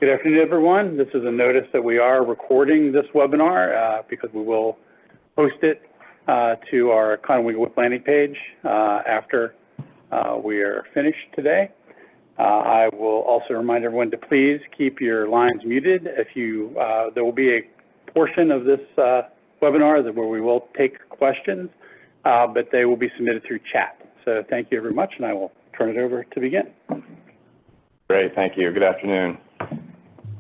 Good afternoon, everyone. This is a notice that we are recording this webinar because we will post it to our Conowingo landing page after we are finished today. I will also remind everyone to please keep your lines muted. There will be a portion of this webinar where we will take questions, but they will be submitted through chat. So thank you very much, and I will turn it over to begin. Great, thank you. Good afternoon.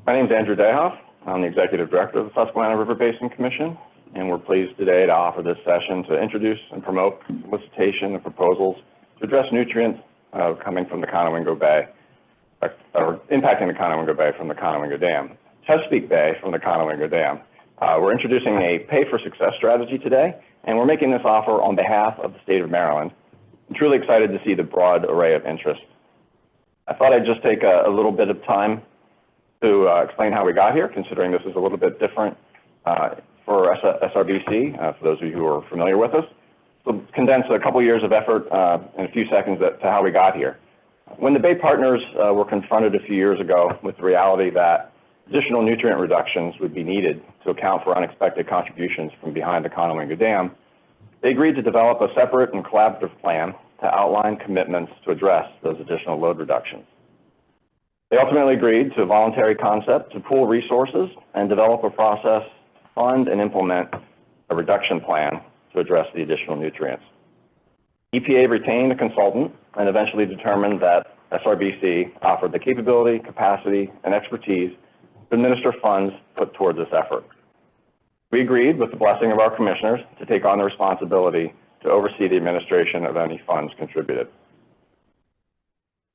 My name is Andrew Dayhoff. I'm the Executive Director of the Susquehanna River Basin Commission, and we're pleased today to offer this session to introduce and promote solicitation of proposals to address nutrients coming from the Conowingo Bay, or impacting the Conowingo Bay from the Conowingo Dam. Chesapeake Bay from the Conowingo Dam. We're introducing a pay-for-success strategy today, and we're making this offer on behalf of the state of Maryland. I'm truly excited to see the broad array of interest. I thought I'd just take a little bit of time to explain how we got here, considering this is a little bit different for SRBC, for those of you who are familiar with us. So condense a couple years of effort in a few seconds to how we got here. When the Bay partners were confronted a few years ago with the reality that additional nutrient reductions would be needed to account for unexpected contributions from behind the Conowingo Dam, they agreed to develop a separate and collaborative plan to outline commitments to address those additional load reductions. They ultimately agreed to a voluntary concept to pool resources and develop a process to fund and implement a reduction plan to address the additional nutrients. EPA retained a consultant and eventually determined that SRBC offered the capability, capacity, and expertise to administer funds put towards this effort. We agreed, with the blessing of our commissioners, to take on the responsibility to oversee the administration of any funds contributed.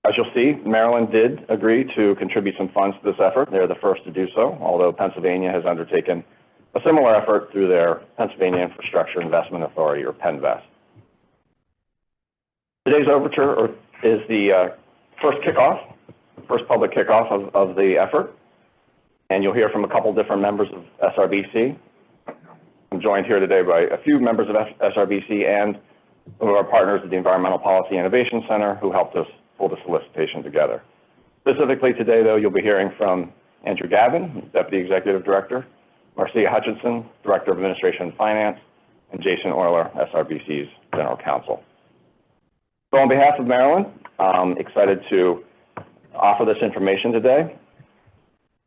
As you'll see, Maryland did agree to contribute some funds to this effort. They're the first to do so, although Pennsylvania has undertaken a similar effort through their Pennsylvania Infrastructure Investment Authority, or PENVEST. Today's overture is the first public kickoff of the effort, and you'll hear from a couple different members of SRBC. I'm joined here today by a few members of SRBC and some of our partners at the Environmental Policy Innovation Center who helped us pull the solicitation together. Specifically today, though, you'll be hearing from Andrew Gavin, Deputy Executive Director, Marcia Hutchinson, Director of Administration and Finance, and Jason Euler, SRBC's General Counsel. So on behalf of Maryland, I'm excited to offer this information today,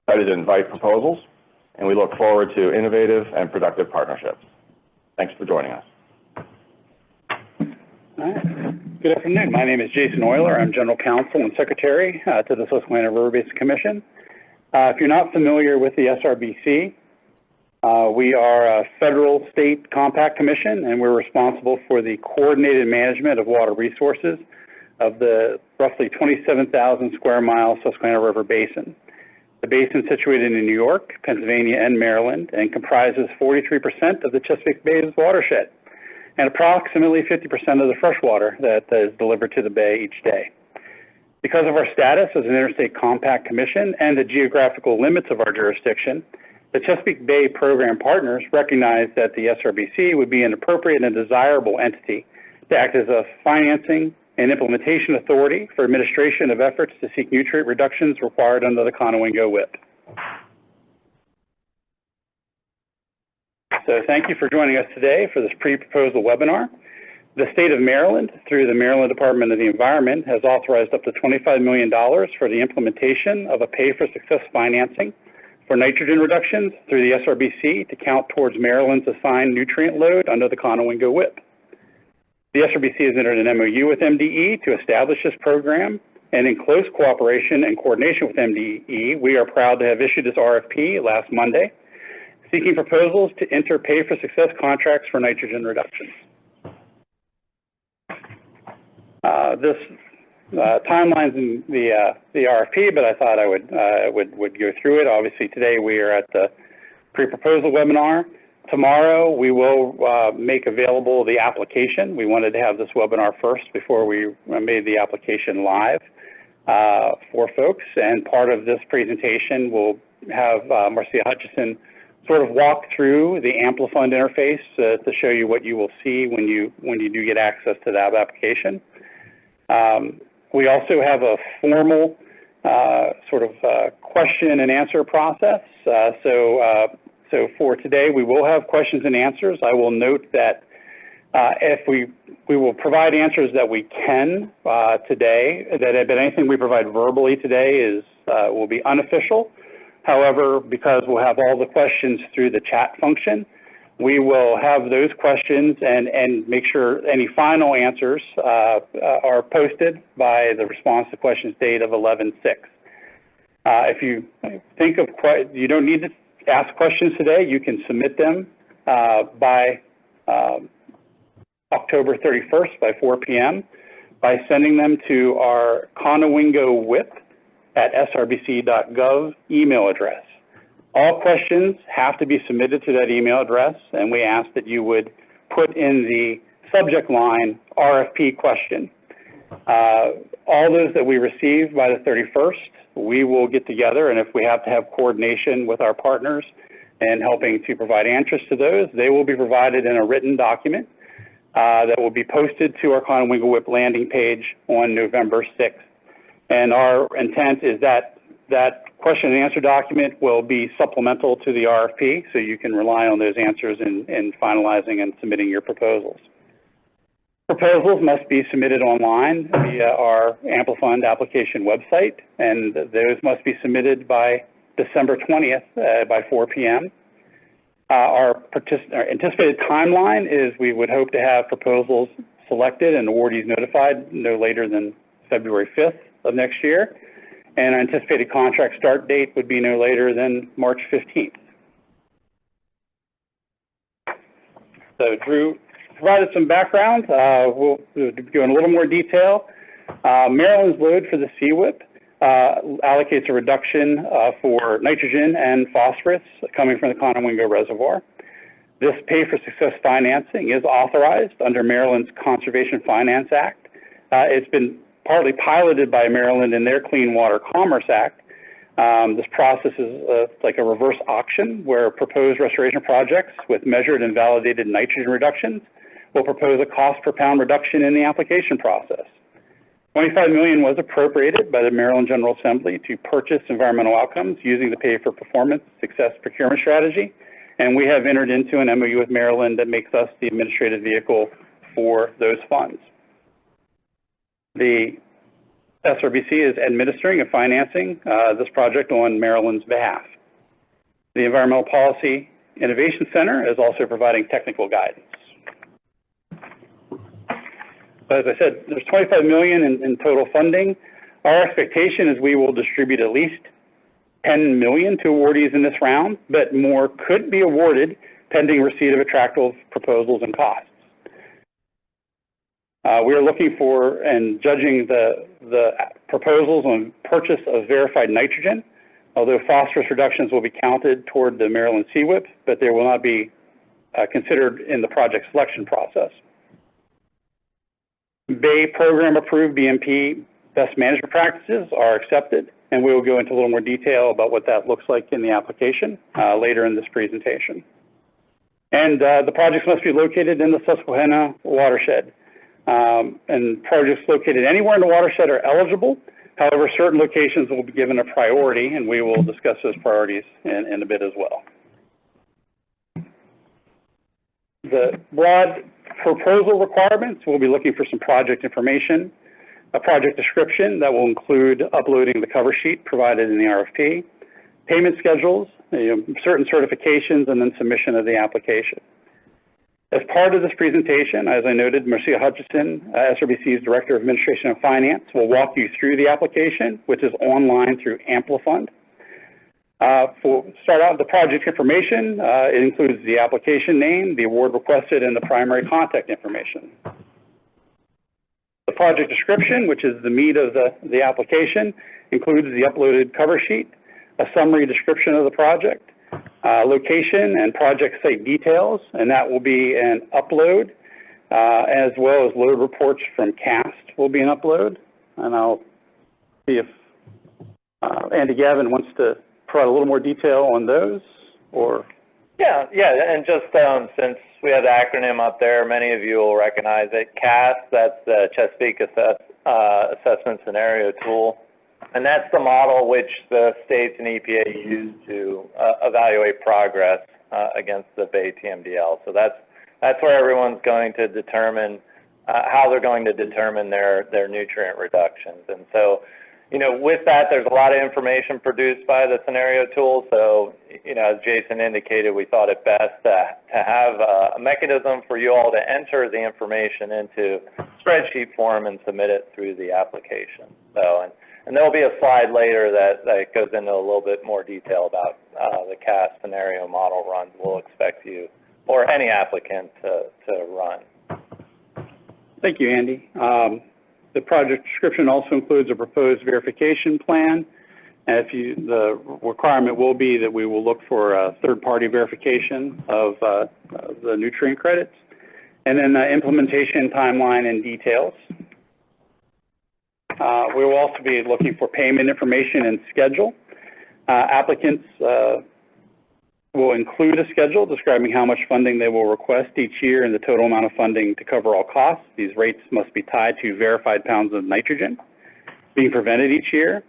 excited to invite proposals, and we look forward to innovative and productive partnerships. Thanks for joining us. All right. Good afternoon. My name is Jason Euler. I'm General Counsel and Secretary to the Susquehanna River Basin Commission. If you're not familiar with the SRBC, we are a federal state compact commission, and we're responsible for the coordinated management of water resources of the roughly 27,000 square mile Susquehanna River Basin. The basin is situated in New York, Pennsylvania, and Maryland, and comprises 43% of the Chesapeake Bay's watershed, and approximately 50% of the fresh water that is delivered to the Bay each day. Because of our status as an interstate compact commission and the geographical limits of our jurisdiction, the Chesapeake Bay program partners recognize that the SRBC would be an appropriate and desirable entity to act as a financing and implementation authority for administration of efforts to seek nutrient reductions required under the Conowingo WIP. So thank you for joining us today for this pre-proposal webinar. The state of Maryland, through the Maryland Department of the Environment, has authorized up to $25 million for the implementation of a pay-for-success financing for nitrogen reductions through the SRBC to count towards Maryland's assigned nutrient load under the Conowingo WIP. The SRBC has entered an MOU with MDE to establish this program, and in close cooperation and coordination with MDE, we are proud to have issued this RFP last Monday, seeking proposals to enter pay-for-success contracts for nitrogen reductions. This timeline's in the RFP, but I thought I would go through it. Obviously, today we are at the pre-proposal webinar. Tomorrow, we will make available the application. We wanted to have this webinar first before we made the application live for folks. And part of this presentation will have Marcia Hutchinson sort of walk through the Amplifund interface to show you what you will see when you do get access to that application. We also have a formal sort of question and answer process. So for today, we will have questions and answers. I will note that if we will provide answers that we can today, but anything we provide verbally today will be unofficial. However, because we'll have all the questions through the chat function, we will have those questions and make sure any final answers are posted by the response to questions date of 11/6. If you think of, you don't need to ask questions today, you can submit them by October 31st by 4 p.m. by sending them to our Conowingo @srbc.gov email address. All questions have to be submitted to that email address, and we ask that you would put in the subject line RFP question. All those that we receive by the 31st, we will get together, and if we have to have coordination with our partners and helping to provide answers to those, they will be provided in a written document that will be posted to our Conowingo WIP landing page on November 6th. And our intent is that that question and answer document will be supplemental to the RFP, so you can rely on those answers in finalizing and submitting your proposals. Proposals must be submitted online via our Amplifund application website, and those must be submitted by December 20th by 4 p.m. Our anticipated timeline is we would hope to have proposals selected and awardees notified no later than February 5th of next year, and our anticipated contract start date would be no later than March 15th. So Drew provided some background. We'll go in a little more detail. Maryland's load for the CWIP allocates a reduction for nitrogen and phosphorus coming from the Conowingo Reservoir. This pay for success financing is authorized under Maryland's Conservation Finance Act. It's been partly piloted by Maryland in their Clean Water Commerce Act. This process is like a reverse auction where proposed restoration projects with measured and validated nitrogen reductions will propose a cost per pound reduction in the application process. $25 million was appropriated by the Maryland General Assembly to purchase environmental outcomes using the pay for performance success procurement strategy, and we have entered into an MOU with Maryland that makes us the administrative vehicle for those funds. The SRBC is administering and financing this project on Maryland's behalf. The Environmental Policy Innovation Center is also providing technical guidance. As I said, there's $25 million in total funding. Our expectation is we will distribute at least $10 million to awardees in this round, but more could be awarded pending receipt of attractive proposals and costs. We are looking for and judging the proposals on purchase of verified nitrogen, although phosphorus reductions will be counted toward the Maryland CWIP, but they will not be considered in the project selection process. Bay program approved BMP best management practices are accepted, and we will go into a little more detail about what that looks like in the application later in this presentation. And the projects must be located in the Susquehanna watershed. And projects located anywhere in the watershed are eligible. However, certain locations will be given a priority, and we will discuss those priorities in a bit as well. The broad proposal requirements, we'll be looking for some project information, a project description that will include uploading the cover sheet provided in the RFP, payment schedules, certain certifications, and then submission of the application. As part of this presentation, as I noted, Marcia Hutchison, SRBC's Director of Administration and Finance, will walk you through the application, which is online through Amplifund. For start out with the project information, it includes the application name, the award requested, and the primary contact information. The project description, which is the meat of the application, includes the uploaded cover sheet, a summary description of the project, location and project site details, and that will be an upload, as well as load reports from CAST will be an upload. And I'll see if Andy Gavin wants to provide a little more detail on those, or? Yeah, and just since we have the acronym up there, many of you will recognize it. CAST, that's the Chesapeake Assessment Scenario Tool. And that's the model which the states and EPA use to evaluate progress against the Bay TMDL. So that's where everyone's going to determine how they're going to determine their nutrient reductions. And so, you know, with that, there's a lot of information produced by the scenario tool. So, you know, as Jason indicated, we thought it best to have a mechanism for you all to enter the information into spreadsheet form and submit it through the application. So, and there'll be a slide later that goes into a little bit more detail about the CAS scenario model runs we'll expect you or any applicant to run. Thank you, Andy. The project description also includes a proposed verification plan. And the requirement will be that we will look for a third-party verification of the nutrient credits, and then the implementation timeline and details. We will also be looking for payment information and schedule. Applicants will include a schedule describing how much funding they will request each year and the total amount of funding to cover all costs. These rates must be tied to verified pounds of nitrogen being prevented each year.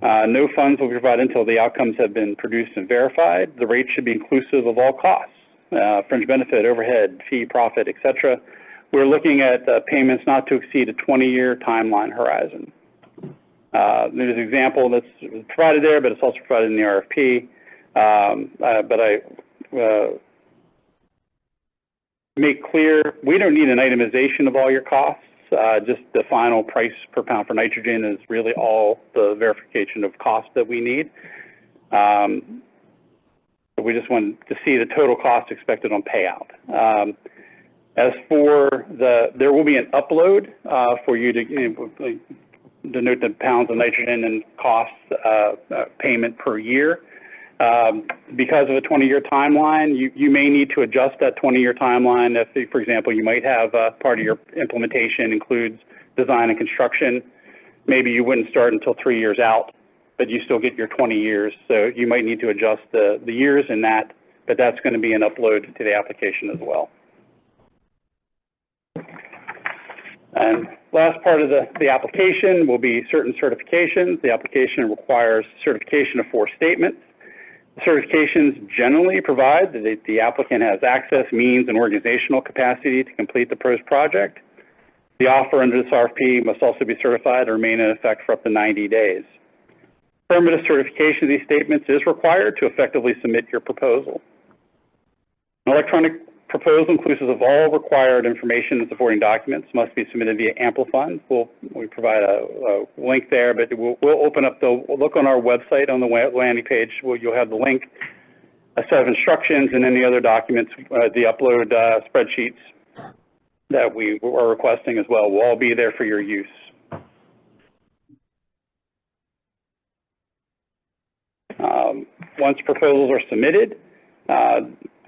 No funds will be provided until the outcomes have been produced and verified. The rate should be inclusive of all costs, fringe benefit, overhead, fee, profit, et cetera. We're looking at payments not to exceed a 20-year timeline horizon. There's an example that's provided there, but it's also provided in the RFP. But I make clear we don't need an itemization of all your costs. Just the final price per pound for nitrogen is really all the verification of cost that we need. But we just want to see the total cost expected on payout. As for there will be an upload for you to denote the pounds of nitrogen and costs payment per year. Because of a 20-year timeline, you may need to adjust that 20-year timeline. If, for example, you might have part of your implementation includes design and construction. Maybe you wouldn't start until 3 years out, but you still get your 20 years. So you might need to adjust the years in that, but that's going to be an upload to the application as well. And last part of the application will be certain certifications. The application requires certification of 4 statements. Certifications generally provide that the applicant has access, means, and organizational capacity to complete the proposed project. The offer under this RFP must also be certified and remain in effect for up to 90 days. Affirmative certification of these statements is required to effectively submit your proposal. An electronic proposal inclusive of all required information and supporting documents must be submitted via Amplifund. We provide a link there, but we'll open up we'll look on our website on the landing page where you'll have the link, a set of instructions, and then the other documents, the upload spreadsheets that we are requesting as well will all be there for your use. Once proposals are submitted,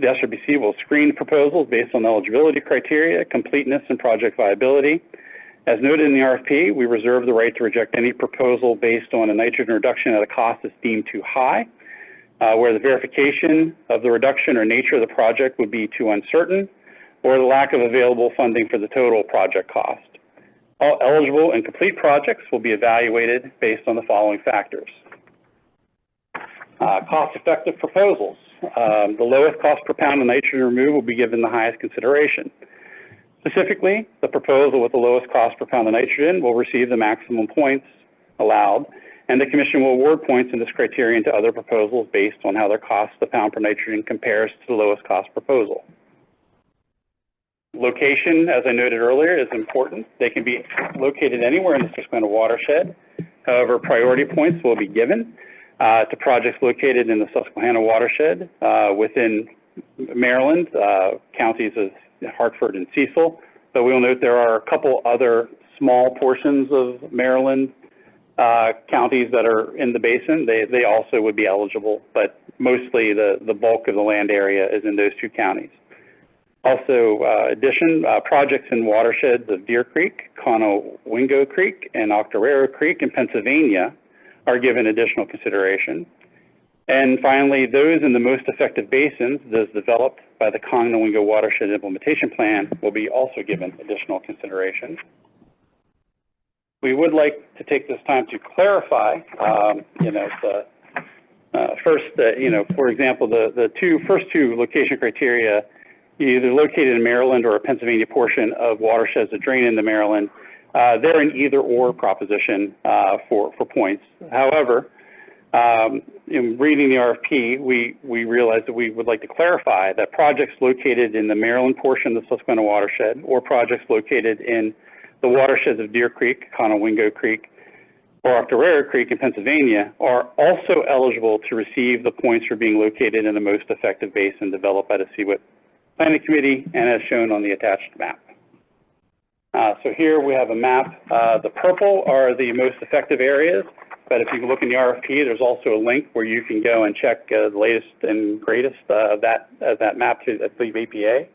the SRBC will screen proposals based on eligibility criteria, completeness, and project viability. As noted in the RFP, we reserve the right to reject any proposal based on a nitrogen reduction at a cost that's deemed too high, where the verification of the reduction or nature of the project would be too uncertain, or the lack of available funding for the total project cost. All eligible and complete projects will be evaluated based on the following factors. Cost-effective proposals. The lowest cost per pound of nitrogen removed will be given the highest consideration. Specifically, the proposal with the lowest cost per pound of nitrogen will receive the maximum points allowed, and the Commission will award points in this criterion to other proposals based on how their cost per pound per nitrogen compares to the lowest cost proposal. Location, as I noted earlier, is important. They can be located anywhere in the Susquehanna watershed. However, priority points will be given to projects located in the Susquehanna watershed within Maryland, counties of Hartford and Cecil. But we will note there are a couple other small portions of Maryland counties that are in the basin. They also would be eligible, but mostly the bulk of the land area is in those 2 counties. Also, projects in watersheds of Deer Creek, Conowingo Creek, and Octoraro Creek in Pennsylvania are given additional consideration. And finally, those in the most effective basins, those developed by the Conowingo Watershed Implementation Plan, will be also given additional consideration. we would like to take this time to clarify, you know, first, you know, for example, the first two location criteria, either located in Maryland or a Pennsylvania portion of watersheds that drain into Maryland, they're an either-or proposition for points. However, in reading the RFP, we realized that we would like to clarify that projects located in the Maryland portion of the Susquehanna watershed or projects located in the watersheds of Deer Creek, Conowingo Creek, or Octorara Creek in Pennsylvania are also eligible to receive the points for being located in the most effective basin developed by the CWIP Planning Committee and as shown on the attached map. So here we have a map. The purple are the most effective areas, but if you look in the RFP, there's also a link where you can go and check the latest and greatest of that map to, I believe, APA.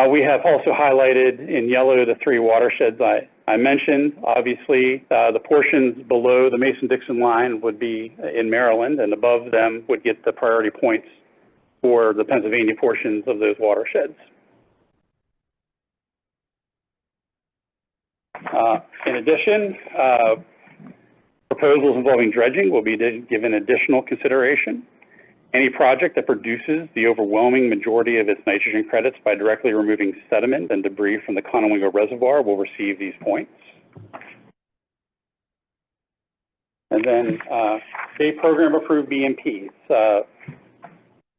We have also highlighted in yellow the three watersheds I mentioned. Obviously, the portions below the Mason-Dixon line would be in Maryland, and above them would get the priority points for the Pennsylvania portions of those watersheds. In addition, proposals involving dredging will be given additional consideration. Any project that produces the overwhelming majority of its nitrogen credits by directly removing sediment and debris from the Conowingo Reservoir will receive these points. And then state program approved BMPs.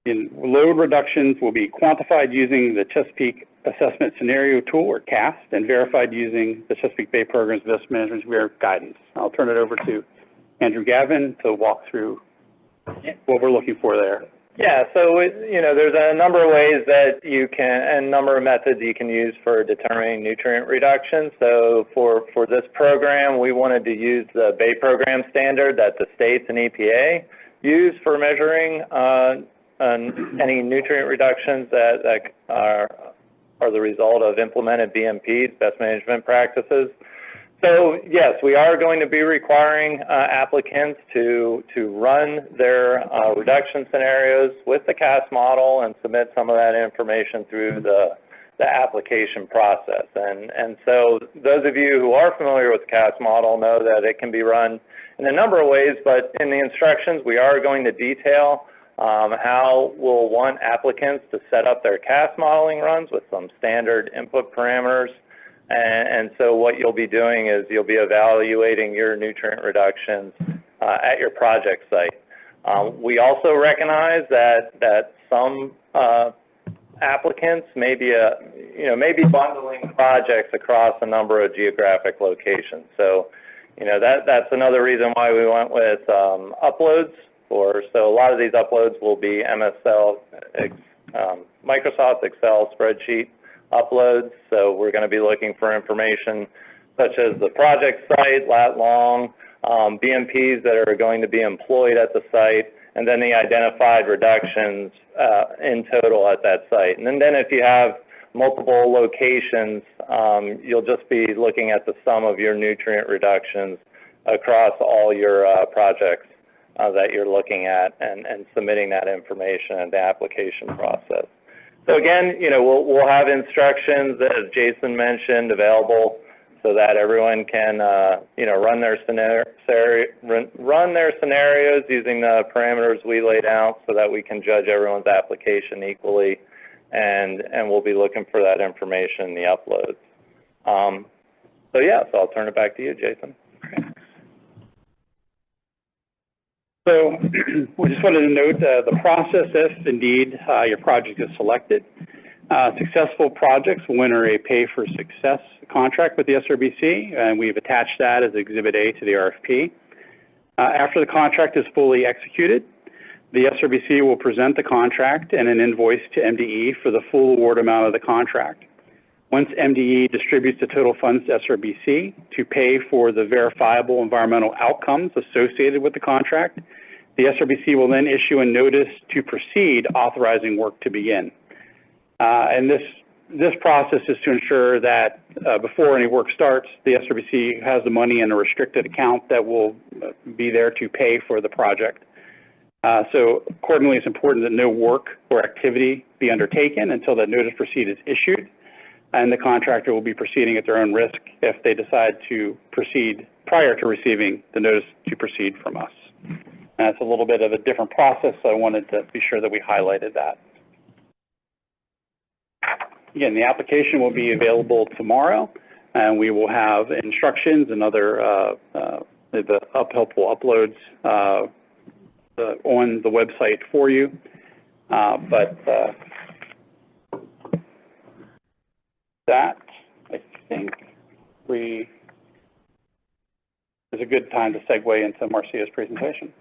Load reductions will be quantified using the Chesapeake Assessment Scenario Tool, or CAST, and verified using the Chesapeake Bay Program's Best Management guidance. I'll turn it over to Andrew Gavin to walk through what we're looking for there. Yeah, so you know, there's a number of ways that you can, and a number of methods you can use for determining nutrient reduction. So for this program, we wanted to use the Bay Program standard that the states and EPA use for measuring any nutrient reductions that are the result of implemented BMPs, best management practices. So yes, we are going to be requiring applicants to run their reduction scenarios with the CAST model and submit some of that information through the application process. And so those of you who are familiar with the CAST model know that it can be run in a number of ways, but in the instructions we are going to detail how we'll want applicants to set up their CAST modeling runs with some standard input parameters. And so what you'll be doing is you'll be evaluating your nutrient reductions at your project site. We also recognize that some applicants may be bundling projects across a number of geographic locations. So, you know, that's another reason why we went with uploads. So a lot of these uploads will be Microsoft Excel spreadsheet uploads. So we're going to be looking for information such as the project site, lat long, BMPs that are going to be employed at the site, and then the identified reductions in total at that site. And then if you have multiple locations, you'll just be looking at the sum of your nutrient reductions across all your projects that you're looking at and submitting that information in the application process. So again, you know, we'll have instructions, as Jason mentioned, available so that everyone can, you know, run their scenarios using the parameters we laid out so that we can judge everyone's application equally, and we'll be looking for that information in the uploads. So yeah, so I'll turn it back to you, Jason. So we just wanted to note the process if indeed your project is selected. Successful projects will enter a pay-for-success contract with the SRBC, and we've attached that as Exhibit A to the RFP. After the contract is fully executed, the SRBC will present the contract and an invoice to MDE for the full award amount of the contract. Once MDE distributes the total funds to SRBC to pay for the verifiable environmental outcomes associated with the contract, the SRBC will then issue a notice to proceed authorizing work to begin. And this process is to ensure that before any work starts, the SRBC has the money in a restricted account that will be there to pay for the project. So accordingly, it's important that no work or activity be undertaken until that notice to proceed is issued. and the contractor will be proceeding at their own risk if they decide to proceed prior to receiving the notice to proceed from us. And it's a little bit of a different process, so I wanted to be sure that we highlighted that. Again, the application will be available tomorrow, and we will have instructions and other helpful uploads on the website for you. That, I think, is a good time to segue into Marcia's presentation.